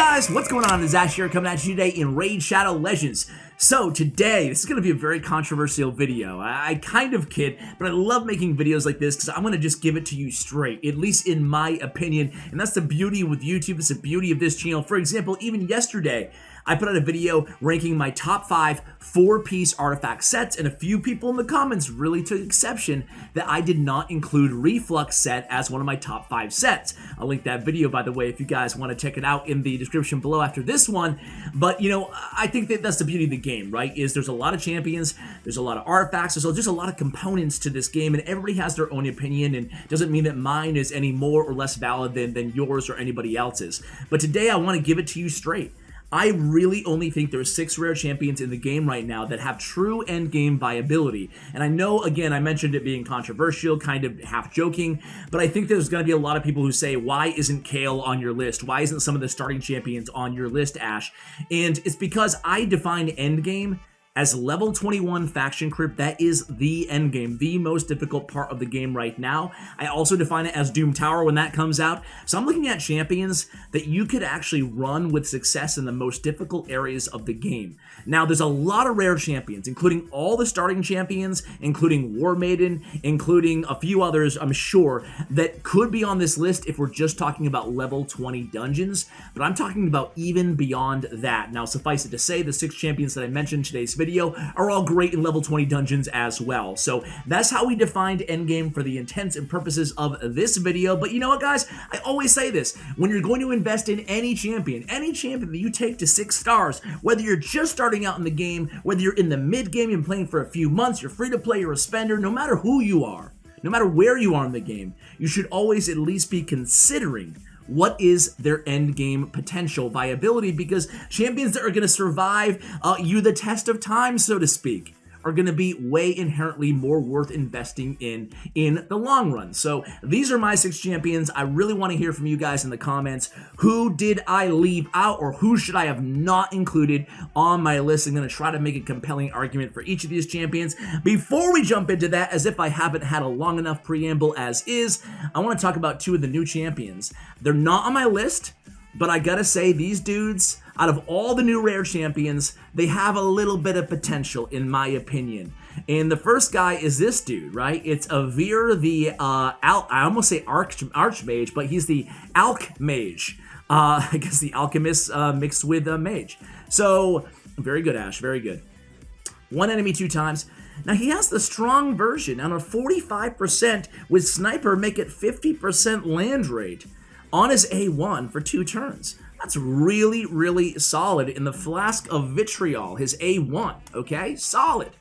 guys, what's going on? This is Ash here coming at you today in Raid Shadow Legends. So today, this is going to be a very controversial video. I kind of kid, but I love making videos like this because I'm going to just give it to you straight, at least in my opinion. And that's the beauty with YouTube. It's the beauty of this channel. For example, even yesterday, I put out a video ranking my top 5 4-piece artifact sets, and a few people in the comments really took exception that I did not include Reflux set as one of my top 5 sets. I'll link that video, by the way, if you guys want to check it out in the description below after this one. But, you know, I think that that's the beauty of the game, right? Is there's a lot of champions, there's a lot of artifacts, there's just a lot of components to this game, and everybody has their own opinion, and doesn't mean that mine is any more or less valid than yours or anybody else's. But today I want to give it to you straight. I really only think there are 6 rare champions in the game right now that have true endgame viability. And I know, again, I mentioned it being controversial, kind of half joking, but I think there's going to be a lot of people who say, why isn't Kale on your list? Why isn't some of the starting champions on your list, Ash? And it's because I define endgame as level 21 faction creep. That is the end game, the most difficult part of the game right now. I also define it as Doom Tower when that comes out. So I'm looking at champions that you could actually run with success in the most difficult areas of the game. Now, there's a lot of rare champions, including all the starting champions, including War Maiden, including a few others, I'm sure, that could be on this list if we're just talking about level 20 dungeons. But I'm talking about even beyond that. Now, suffice it to say, the 6 champions that I mentioned in today's video are all great in level 20 dungeons as well. So that's how we defined endgame for the intents and purposes of this video. But you know what, guys? I always say this. When you're going to invest in any champion that you take to 6 stars, whether you're just starting out in the game, whether you're in the mid-game and playing for a few months, you're free to play, you're a spender, no matter who you are, no matter where you are in the game, you should always at least be considering what is their end game potential viability, because champions that are going to survive you the test of time, so to speak, are going to be way inherently more worth investing in the long run. So these are my 6 champions. I really want to hear from you guys in the comments. Who did I leave out, or who should I have not included on my list? I'm going to try to make a compelling argument for each of these champions. Before we jump into that, as if I haven't had a long enough preamble as is, I want to talk about 2 of the new champions. They're not on my list, but I gotta say, these dudes, out of all the new rare champions, they have a little bit of potential, in my opinion. And the first guy is this dude, right? It's Avir, the, I almost say Archmage, but he's the Alch Mage. I guess the Alchemist mixed with Mage. So, very good, Ash, very good. 1 enemy 2 times. Now, he has the strong version, and a 45% with Sniper make it 50% land rate on his A1 for 2 turns. That's really, really solid in the Flask of Vitriol, his A1, okay? Solid.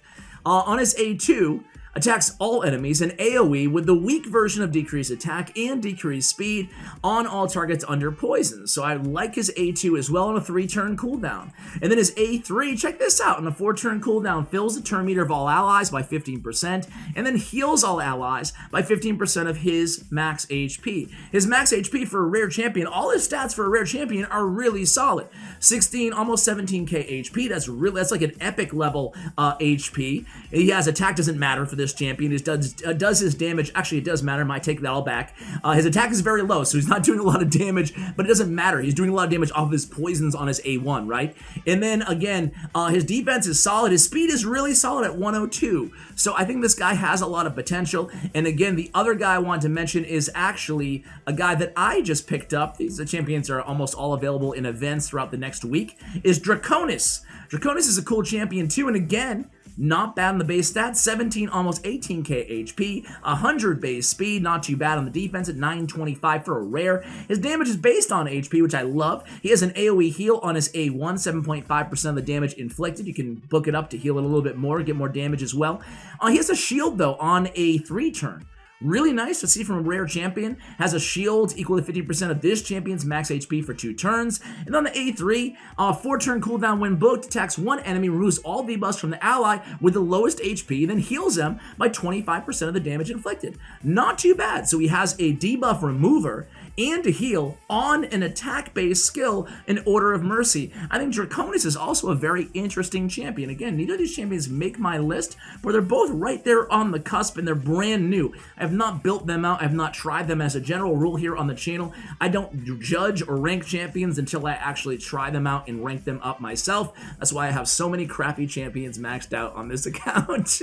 On his A2, attacks all enemies and AoE with the weak version of decreased attack and decreased speed on all targets under poison. So I like his A2 as well on a 3-turn cooldown. And then his A3, check this out, on a 4-turn cooldown, fills the turn meter of all allies by 15% and then heals all allies by 15% of his max HP. His max HP for a rare champion, all his stats for a rare champion are really solid. 16, almost 17k HP, that's like an epic level HP. He has attack doesn't matter for this champion. It does his damage. Actually, it does matter. I might take that all back. His attack is very low, so he's not doing a lot of damage, but it doesn't matter. He's doing a lot of damage off of his poisons on his A1, right? And then, again, his defense is solid. His speed is really solid at 102. So I think this guy has a lot of potential. And again, the other guy I want to mention is actually a guy that I just picked up. These champions are almost all available in events throughout the next week, is Draconis. Draconis is a cool champion, too, and again, not bad on the base stats, 17, almost 18k HP, 100 base speed, not too bad on the defense at 925 for a rare. His damage is based on HP, which I love. He has an AoE heal on his A1, 7.5% of the damage inflicted. You can book it up to heal it a little bit more, get more damage as well. He has a shield, though, on a 3-turn. Really nice to see from a rare champion. Has a shield equal to 50% of this champion's max HP for 2 turns. And on the A3, 4-turn cooldown when booked, attacks 1 enemy, removes all debuffs from the ally with the lowest HP, then heals them by 25% of the damage inflicted. Not too bad. So he has a debuff remover and a heal on an attack-based skill in Order of Mercy. I think Draconis is also a very interesting champion. Again, neither of these champions make my list, but they're both right there on the cusp, and they're brand new. I have not built them out. I have not tried them. As a general rule here on the channel, I don't judge or rank champions until I actually try them out and rank them up myself. That's why I have so many crappy champions maxed out on this account.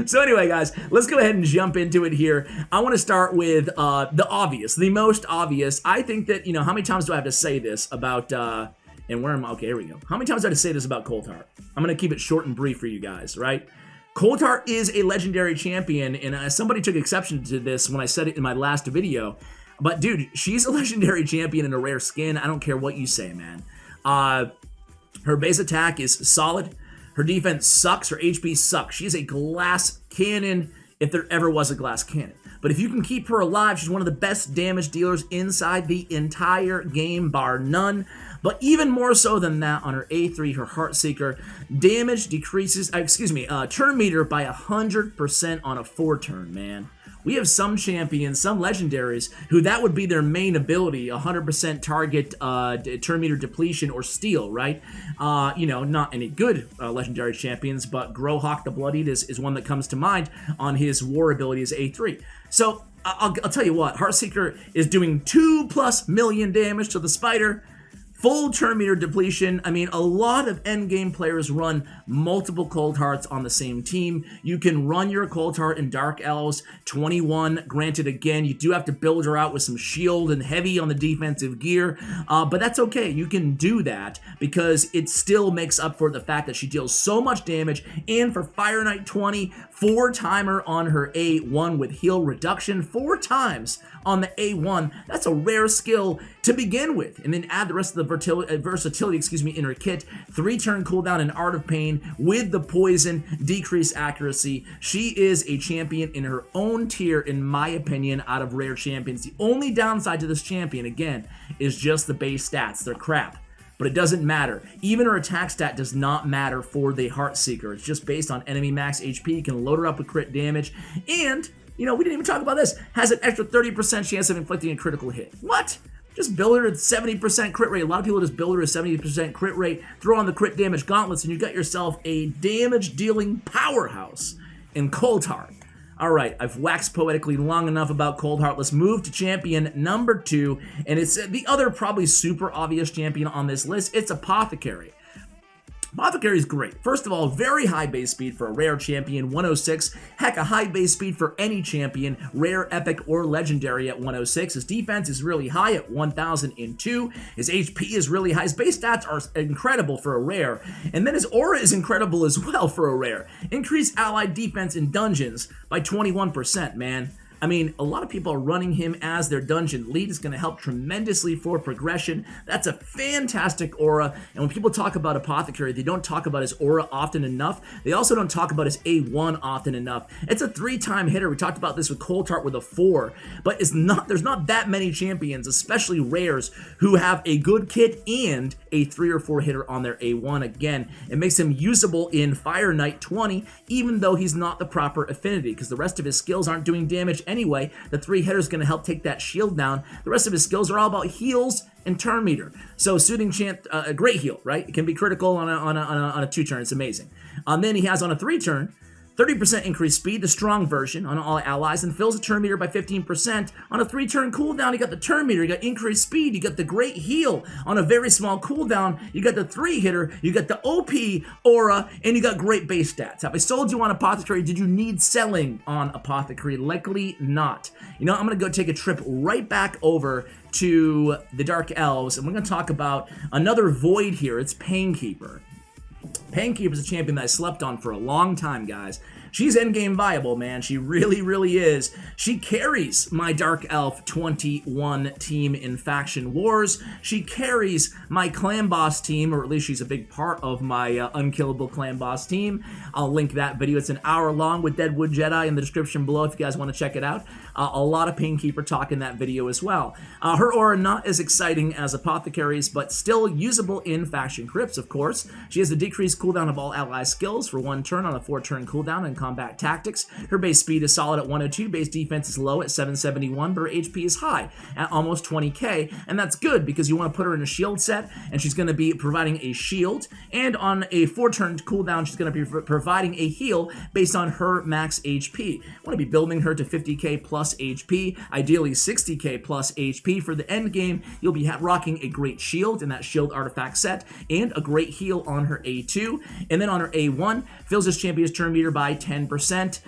So anyway, guys, let's go ahead and jump into it here. I want to start with the obvious, the most obvious. I think that, you know, how many times do I have to say this about, and where am I? Okay, here we go. How many times do I have to say this about Coldheart? I'm going to keep it short and brief for you guys, right? Coldheart is a legendary champion, and somebody took exception to this when I said it in my last video. But dude, she's a legendary champion in a rare skin. I don't care what you say, man. Her base attack is solid. Her defense sucks. Her HP sucks. She's a glass cannon if there ever was a glass cannon. But if you can keep her alive, she's one of the best damage dealers inside the entire game, bar none. But even more so than that, on her A3, her Heartseeker, damage decreases, turn meter by 100% on a 4-turn, man. We have some champions, some legendaries, who that would be their main ability, 100% target turn meter depletion or steal, right? You know, not any good legendary champions, but Growhawk the Bloodied is one that comes to mind on his war ability as A3. So, I'll tell you what, Heartseeker is doing 2+ million damage to the spider, full turn meter depletion. I mean, a lot of endgame players run multiple Coldhearts on the same team. You can run your Coldheart in Dark Elves 21. Granted, again, you do have to build her out with some shield and heavy on the defensive gear, but that's okay. You can do that because it still makes up for the fact that she deals so much damage. And for Fire Knight 20, 4-timer on her A1 with heal reduction, 4 times on the A1. That's a rare skill to begin with. And then add the rest of the versatility, in her kit. 3-turn cooldown and Art of Pain with the poison, decreased accuracy. She is a champion in her own tier, in my opinion, out of rare champions. The only downside to this champion, again, is just the base stats. They're crap. But it doesn't matter. Even her attack stat does not matter for the Heartseeker. It's just based on enemy max HP. You can load her up with crit damage. And, you know, we didn't even talk about this. Has an extra 30% chance of inflicting a critical hit. What? Just build her at 70% crit rate. A lot of people just build her at 70% crit rate, throw on the crit damage gauntlets, and you got yourself a damage-dealing powerhouse in Coldheart. All right, I've waxed poetically long enough about Coldheart. Let's move to champion number 2, and it's the other probably super obvious champion on this list. It's Apothecary. Apothecary is great. First of all, very high base speed for a rare champion, 106. Heck, a high base speed for any champion, rare, epic, or legendary at 106. His defense is really high at 1002. His HP is really high. His base stats are incredible for a rare. And then his aura is incredible as well for a rare. Increased allied defense in dungeons by 21%, man. I mean, a lot of people are running him as their dungeon lead. It's going to help tremendously for progression. That's a fantastic aura. And when people talk about Apothecary, they don't talk about his aura often enough. They also don't talk about his A1 often enough. It's a 3-time hitter. We talked about this with Coldheart with a 4. But there's not that many champions, especially rares, who have a good kit and a 3 or 4 hitter on their A1. Again, it makes him usable in Fire Knight 20, even though he's not the proper affinity, because the rest of his skills aren't doing damage anyway. The 3 hitter is going to help take that shield down. The rest of his skills are all about heals and turn meter. So Soothing Chant, a great heal, right? It can be critical on a 2-turn. It's amazing. Then he has on a 3-turn, 30% increased speed, the strong version on all allies, and fills the turn meter by 15%. On a 3-turn cooldown, you got the turn meter, you got increased speed, you got the great heal. On a very small cooldown, you got the 3-hitter, you got the OP aura, and you got great base stats. Have I sold you on Apothecary? Did you need selling on Apothecary? Likely not. You know, I'm going to go take a trip right back over to the Dark Elves, and we're going to talk about another void here. It's Painkeeper. Painkeeper is a champion that I slept on for a long time, guys. She's endgame viable, man. She really, really is. She carries my Dark Elf 21 team in Faction Wars. She carries my Clan Boss team, or at least she's a big part of my Unkillable Clan Boss team. I'll link that video. It's an hour long with Deadwood Jedi in the description below if you guys want to check it out. A lot of Painkeeper talk in that video as well. Her aura not as exciting as Apothecary's, but still usable in Faction Crypts, of course. She has a decreased cooldown of all ally skills for 1 turn on a 4-turn cooldown, and combat tactics. Her base speed is solid at 102, base defense is low at 771, but her HP is high at almost 20k, and that's good because you want to put her in a shield set, and she's going to be providing a shield, and on a 4-turn cooldown, she's going to be providing a heal based on her max HP. I want to be building her to 50k plus HP, ideally 60k plus HP. For the end game, you'll be rocking a great shield in that shield artifact set, and a great heal on her A2, and then on her A1, fills this champion's turn meter by 10%,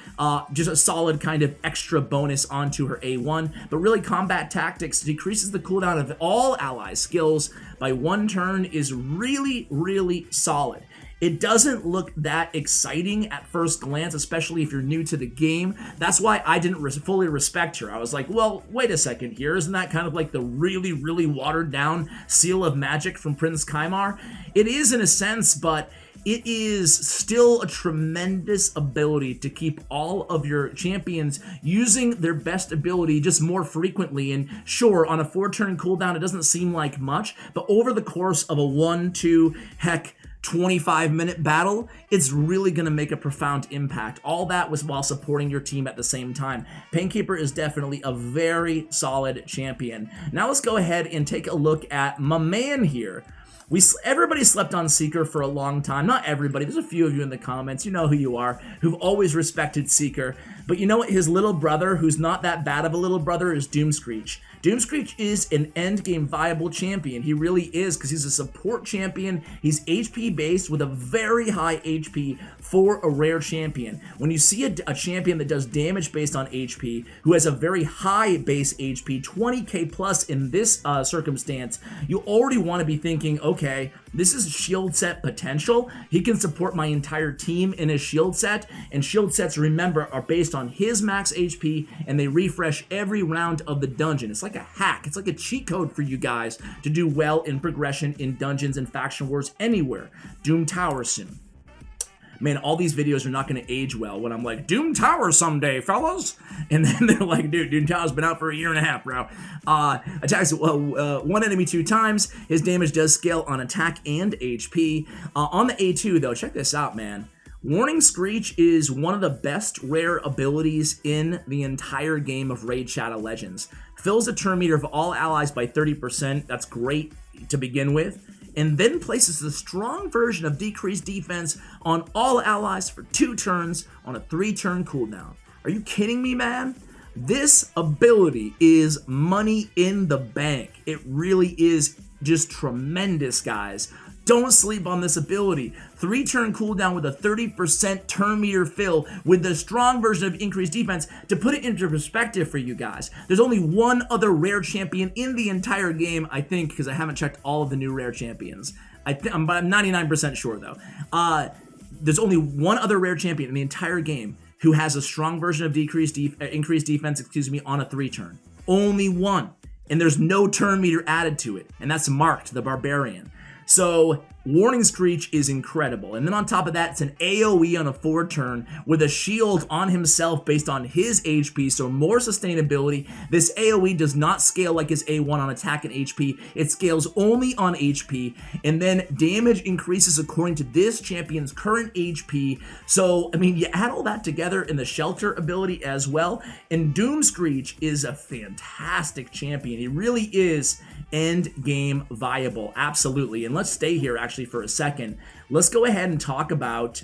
just a solid kind of extra bonus onto her A1, but really combat tactics decreases the cooldown of all ally skills by 1 turn is really, really solid. It doesn't look that exciting at first glance, especially if you're new to the game. That's why I didn't fully respect her. I was like, well, wait a second here. Isn't that kind of like the really, really watered down seal of magic from Prince Kaimar? It is in a sense, but it is still a tremendous ability to keep all of your champions using their best ability just more frequently. And sure, on a 4-turn cooldown, it doesn't seem like much, but over the course of a 1, 2, heck, 25-minute battle, it's really going to make a profound impact. All that was while supporting your team at the same time. Painkeeper is definitely a very solid champion. Now let's go ahead and take a look at my man here. Everybody slept on Seeker for a long time. Not everybody. There's a few of you in the comments. You know who you are, who've always respected Seeker. But you know what? His little brother, who's not that bad of a little brother, is Doomscreech. Doomscreech is an endgame viable champion. He really is, because he's a support champion. He's HP based with a very high HP for a rare champion. When you see a champion that does damage based on HP, who has a very high base HP, 20k plus in this circumstance, you already want to be thinking, okay, this is shield set potential. He can support my entire team in a shield set, and shield sets, remember, are based on his max HP, and they refresh every round of the dungeon. It's like a hack. It's like a cheat code for you guys to do well in progression in dungeons and faction wars anywhere. Doom Tower soon. Man, all these videos are not going to age well when I'm like, Doom Tower someday, fellas. And then they're like, dude, Doom Tower's been out for 1.5 years, bro. Attacks one enemy 2 times. His damage does scale on attack and HP. On the A2, though, check this out, man. Warning Screech is one of the best rare abilities in the entire game of Raid Shadow Legends. Fills the turn meter of all allies by 30%. That's great to begin with. And then places the strong version of decreased defense on all allies for 2 turns on a 3-turn cooldown. Are you kidding me, man? This ability is money in the bank. It really is just tremendous, guys. Don't sleep on this ability. 3-turn cooldown with a 30% turn meter fill with the strong version of increased defense. To put it into perspective for you guys, there's only one other rare champion in the entire game, I think, because I haven't checked all of the new rare champions. But I'm 99% sure, though. There's only one other rare champion in the entire game who has a strong version of increased defense, on a 3-turn. Only one. And there's no turn meter added to it, and that's Marked, the Barbarian. So, Warning Screech is incredible. And then on top of that, it's an AoE on a 4-turn with a shield on himself based on his HP, so more sustainability. This AoE does not scale like his A1 on attack and HP. It scales only on HP, and then damage increases according to this champion's current HP. So, I mean, you add all that together in the shelter ability as well, and Doomscreech is a fantastic champion. He really is end game viable, absolutely. And let's stay here actually for a second. Let's go ahead and talk about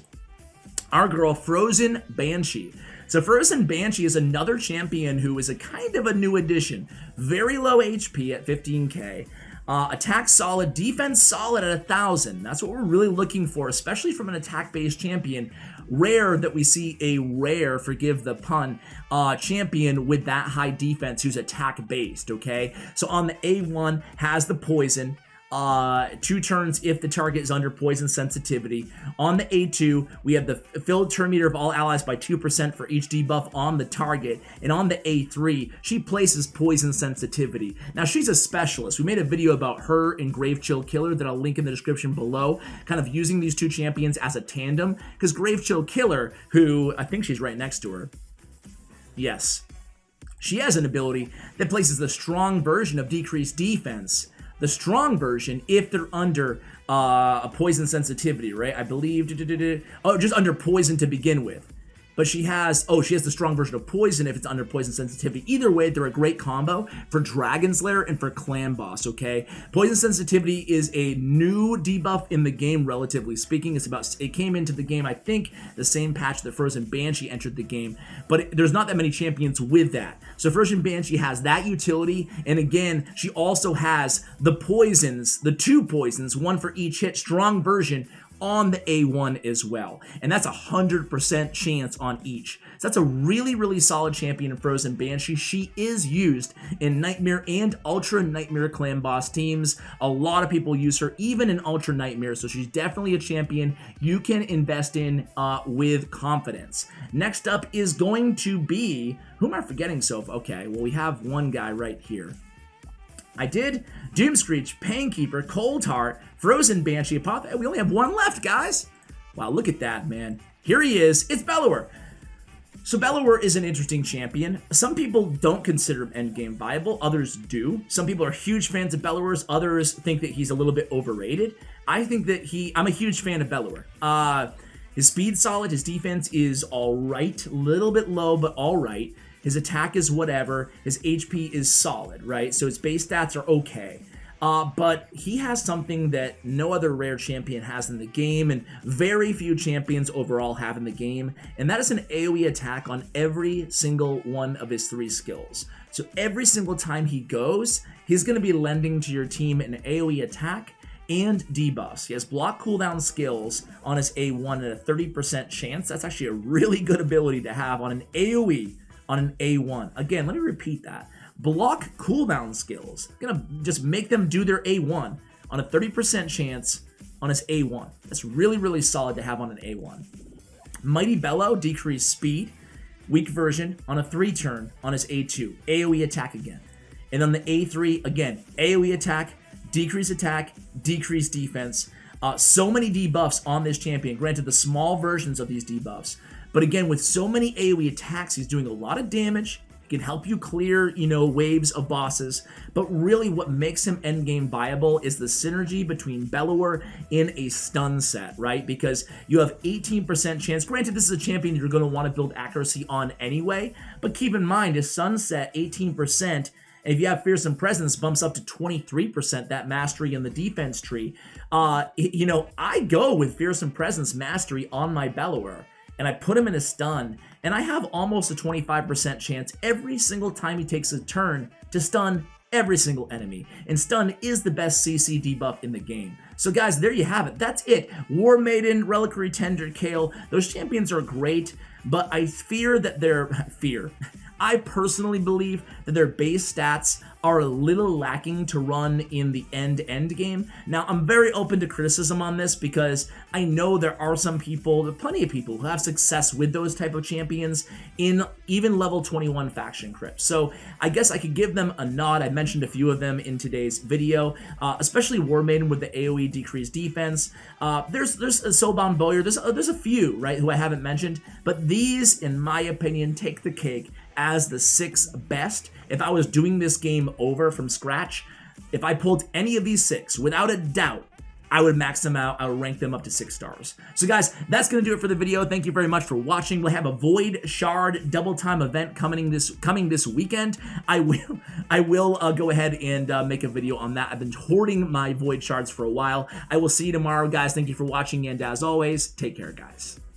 our girl Frozen Banshee. So Frozen Banshee is another champion who is a kind of a new addition. Very low HP at 15k. Attack solid, defense solid at 1,000. That's what we're really looking for, especially from an attack-based champion. Rare that we see a rare, forgive the pun, champion with that high defense who's attack-based, okay? So on the A1, has the poison. 2 turns if the target is under poison sensitivity. On the A2, we have the filled turn meter of all allies by 2% for each debuff on the target. And on the A3, she places poison sensitivity. Now, she's a specialist. We made a video about her and Grave Chill Killer that I'll link in the description below, kind of using these 2 champions as a tandem, because Grave Chill Killer, who I think she's right next to her. Yes. She has an ability that places the strong version of decreased defense. The strong version, if they're under a poison sensitivity, right? I believe, just under poison to begin with. but she has the strong version of poison if it's under poison sensitivity. Either way, they're a great combo for Dragon's Lair and for Clan Boss, okay? Poison sensitivity is a new debuff in the game, relatively speaking. It came into the game, I think, the same patch that Frozen Banshee entered the game, but there's not that many champions with that. So Frozen Banshee has that utility, and again, she also has the poisons, the 2 poisons, 1 for each hit, strong version, on the A1 as well, and that's 100% chance on each. So that's a really, really solid champion in Frozen Banshee. She is used in Nightmare and Ultra Nightmare Clan Boss teams. A lot of people use her, even in Ultra Nightmare, so she's definitely a champion you can invest in with confidence. Next up is going to be, who am I forgetting so far? Okay, well, we have one guy right here. I did Doomscreech, Painkeeper, Coldheart, Frozen Banshee, Apothecary. We only have one left, guys. Wow, look at that, man. Here he is. It's Bellower. So Bellower is an interesting champion. Some people don't consider him endgame viable. Others do. Some people are huge fans of Bellower's. Others think that he's a little bit overrated. I think that I'm a huge fan of Bellower. His speed's solid. His defense is all right. A little bit low, but all right. His attack is whatever. His HP is solid, right? So his base stats are okay. But he has something that no other rare champion has in the game, and very few champions overall have in the game, and that is an AoE attack on every single one of his 3 skills. So every single time he goes, he's going to be lending to your team an AoE attack and debuffs. He has block cooldown skills on his A1 at a 30% chance. That's actually a really good ability to have on an AoE on an A1. Again, let me repeat that. Block cooldown skills. Gonna just make them do their A1 on a 30% chance on his A1. That's really, really solid to have on an A1. Mighty Bellow, decreased speed. Weak version on a 3-turn on his A2. AoE attack again. And on the A3, again, AoE attack, decrease defense. So many debuffs on this champion. Granted, the small versions of these debuffs. But again, with so many AoE attacks, he's doing a lot of damage. He can help you clear, waves of bosses. But really what makes him endgame viable is the synergy between Bellower in a stun set, right? Because you have 18% chance. Granted, this is a champion you're going to want to build accuracy on anyway. But keep in mind, his stun set, 18%. And if you have Fearsome Presence, bumps up to 23%, that mastery in the defense tree. I go with Fearsome Presence mastery on my Bellower, and I put him in a stun, and I have almost a 25% chance every single time he takes a turn to stun every single enemy. And stun is the best CC debuff in the game. So guys, there you have it. That's it. War Maiden, Reliquary Tender, Kale, those champions are great, but I fear that I personally believe that their base stats are a little lacking to run in the end game. Now, I'm very open to criticism on this because I know there are plenty of people who have success with those type of champions in even level 21 faction crypts. So I guess I could give them a nod. I mentioned a few of them in today's video, especially War Maiden with the AoE decreased defense. There's a Soulbound Bowyer. There's a few, right, who I haven't mentioned, but these, in my opinion, take the cake as the 6 best. If I was doing this game over from scratch, if I pulled any of these 6, without a doubt, I would max them out. I would rank them up to 6 stars. So guys, that's going to do it for the video. Thank you very much for watching. We'll have a Void Shard double time event coming this weekend. I will go ahead and make a video on that. I've been hoarding my Void Shards for a while. I will see you tomorrow, guys. Thank you for watching, and as always, take care, guys.